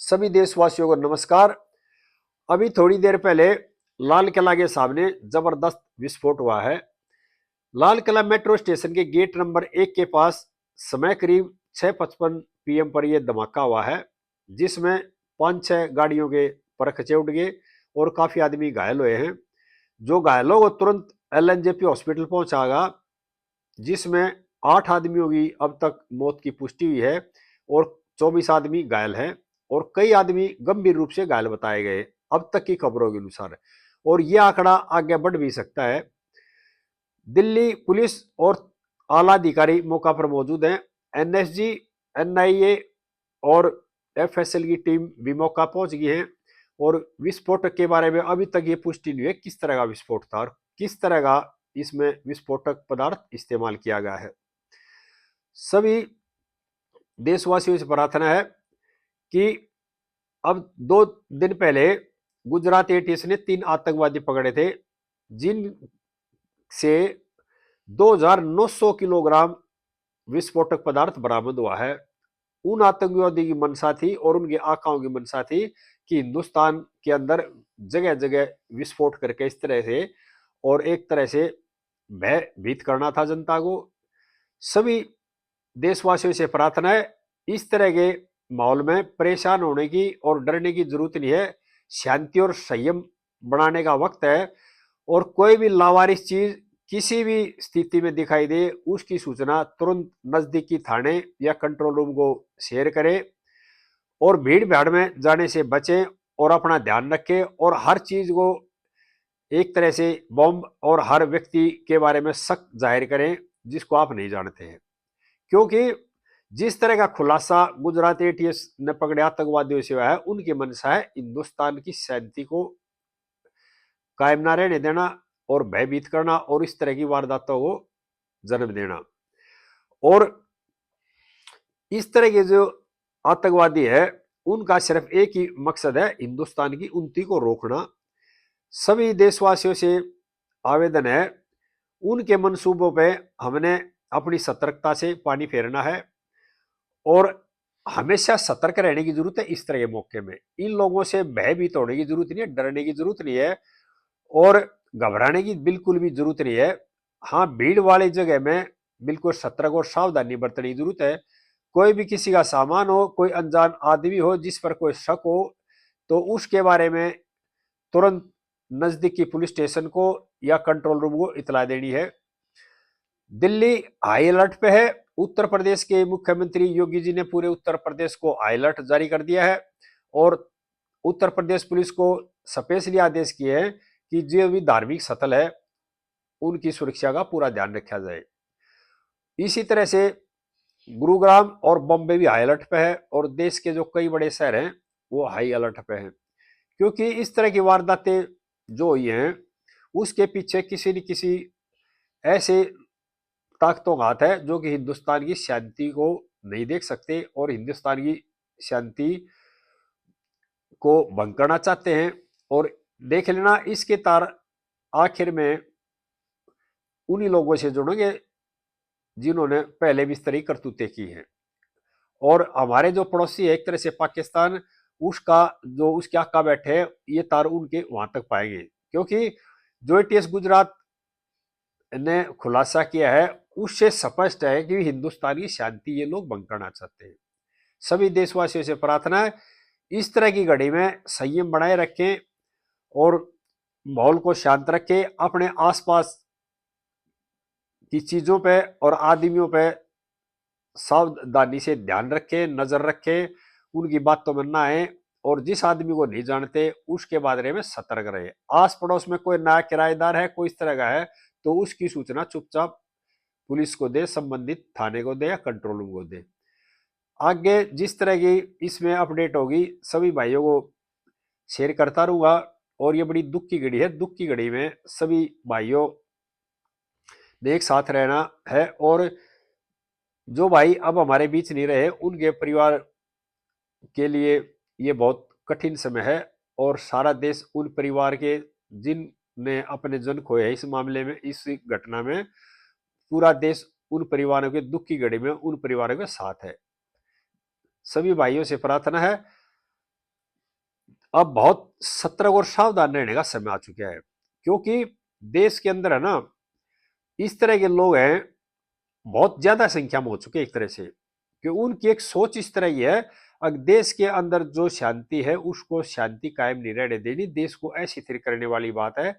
सभी देशवासियों को नमस्कार। अभी थोड़ी देर पहले लाल किला के सामने जबरदस्त विस्फोट हुआ है। लाल किला मेट्रो स्टेशन के गेट नंबर 1 के पास समय करीब 6:55 PM पर यह धमाका हुआ है, जिसमें 5-6 गाड़ियों के परखचे उड़ गए और काफी आदमी घायल हुए हैं। जो घायलों को तुरंत LNJP हॉस्पिटल पहुंचागा, जिसमें 8 आदमियों की अब तक मौत की पुष्टि हुई है और 24 आदमी घायल हैं और कई आदमी गंभीर रूप से घायल बताए गए अब तक की खबरों के अनुसार। और यह आंकड़ा आगे बढ़ भी सकता है। दिल्ली पुलिस और आला अधिकारी मौका पर मौजूद हैं। NSG, NIA और FSL की टीम भी मौका पहुंच गई है और विस्फोटक के बारे में अभी तक ये पुष्टि नहीं है किस तरह का विस्फोट था और किस तरह का इसमें विस्फोटक पदार्थ इस्तेमाल किया गया है। सभी देशवासियों से प्रार्थना है कि अब 2 दिन पहले गुजरात ATS ने 3 आतंकवादी पकड़े थे, जिन से 2900 किलोग्राम विस्फोटक पदार्थ बरामद हुआ है। उन आतंकवादी की मंशा थी और उनके आकाओं की मंशा थी कि हिंदुस्तान के अंदर जगह जगह विस्फोट करके इस तरह से और एक तरह से भयभीत करना था जनता को। सभी देशवासियों से प्रार्थना है, इस तरह के माहौल में परेशान होने की और डरने की जरूरत नहीं है। शांति और संयम बनाने का वक्त है और कोई भी लावारिस चीज किसी भी स्थिति में दिखाई दे उसकी सूचना तुरंत नजदीकी थाने या कंट्रोल रूम को शेयर करें और भीड़ भाड़ में जाने से बचें और अपना ध्यान रखें और हर चीज को एक तरह से बॉम्ब और हर व्यक्ति के बारे में शक जाहिर करें जिसको आप नहीं जानते हैं, क्योंकि जिस तरह का खुलासा गुजरात ATS ने पकड़े आतंकवादियों से हुआ है, उनकी मंशा है हिंदुस्तान की शांति को कायम ना रहने देना और भयभीत करना और इस तरह की वारदातों को जन्म देना। और इस तरह के जो आतंकवादी है उनका सिर्फ एक ही मकसद है, हिंदुस्तान की उन्नति को रोकना। सभी देशवासियों से आवेदन है, उनके मंसूबों पे हमने अपनी सतर्कता से पानी फेरना है और हमेशा सतर्क रहने की जरूरत है। इस तरह के मौके में इन लोगों से भयभीत होने की जरूरत नहीं है, डरने की जरूरत नहीं है और घबराने की बिल्कुल भी जरूरत नहीं है। हाँ, भीड़ वाली जगह में बिल्कुल सतर्क और सावधानी बरतने की जरूरत है। कोई भी किसी का सामान हो, कोई अनजान आदमी हो जिस पर कोई शक हो, तो उसके बारे में तुरंत नजदीकी पुलिस स्टेशन को या कंट्रोल रूम को इतला देनी है। दिल्ली हाई अलर्ट पे है। उत्तर प्रदेश के मुख्यमंत्री योगी जी ने पूरे उत्तर प्रदेश को हाई अलर्ट जारी कर दिया है और उत्तर प्रदेश पुलिस को स्पेशली आदेश किए हैं कि जो भी धार्मिक स्थल है उनकी सुरक्षा का पूरा ध्यान रखा जाए। इसी तरह से गुरुग्राम और बॉम्बे भी हाई अलर्ट पे है और देश के जो कई बड़े शहर हैं वो हाई अलर्ट पे हैं, क्योंकि इस तरह की वारदातें जो हुई हैं उसके पीछे किसी न किसी ऐसे ताकतों का हाथ है जो कि हिंदुस्तान की शांति को नहीं देख सकते और हिंदुस्तान की शांति को भंग करना चाहते हैं। और देख लेना इसके तार आखिर में उन्हीं लोगों से जुड़ेंगे जिन्होंने पहले भी इस तरह की करतूतें की हैं। और हमारे जो पड़ोसी है एक तरह से पाकिस्तान, उसका जो उसके आका बैठे हैं ये तार उनके वहां तक पाएंगे, क्योंकि जो ATS गुजरात ने खुलासा किया है उससे स्पष्ट है कि हिंदुस्तान की शांति ये लोग भंग करना चाहते हैं। सभी देशवासियों से प्रार्थना है, इस तरह की घड़ी में संयम बनाए रखें और माहौल को शांत रखें, अपने आसपास की चीजों पे और आदमियों पे सावधानी से ध्यान रखें, नजर रखें, उनकी बातों में ना आए और जिस आदमी को नहीं जानते उसके बारे में सतर्क रहे। आस पड़ोस में कोई नया किराएदार है, कोई इस तरह का है, तो उसकी सूचना चुपचाप पुलिस को दे, संबंधित थाने को दे या कंट्रोल रूम को दे। आगे जिस तरह की इसमें अपडेट होगी सभी भाइयों को शेयर करता रहूंगा। और ये बड़ी दुख की घड़ी है, दुख की घड़ी में सभी भाइयों ने एक साथ रहना है और जो भाई अब हमारे बीच नहीं रहे उनके परिवार के लिए ये बहुत कठिन समय है और सारा देश उन परिवार के जिनने अपने जन खोए इस मामले में, इस घटना में पूरा देश उन परिवारों के दुख की घड़ी में उन परिवारों के साथ है। सभी भाइयों से प्रार्थना है, अब बहुत सतर्क और सावधान रहने का समय आ चुका है, क्योंकि देश के अंदर है ना इस तरह के लोग हैं, बहुत ज्यादा संख्या में हो चुके हैं एक तरह से, कि उनकी एक सोच इस तरह की है, अगर देश के अंदर जो शांति है उसको शांति कायम नहीं रहने देनी, देश को अस्थिर करने वाली बात है।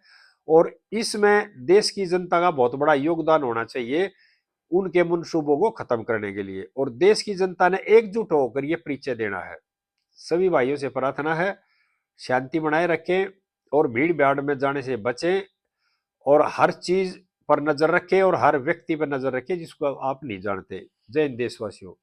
और इसमें देश की जनता का बहुत बड़ा योगदान होना चाहिए उनके मंसूबों को खत्म करने के लिए, और देश की जनता ने एकजुट होकर यह परिचय देना है। सभी भाइयों से प्रार्थना है शांति बनाए रखें और भीड़ भाड़ में जाने से बचें, और हर चीज पर नजर रखें और हर व्यक्ति पर नजर रखें जिसको आप नहीं जानते। जय हिंद देशवासियों।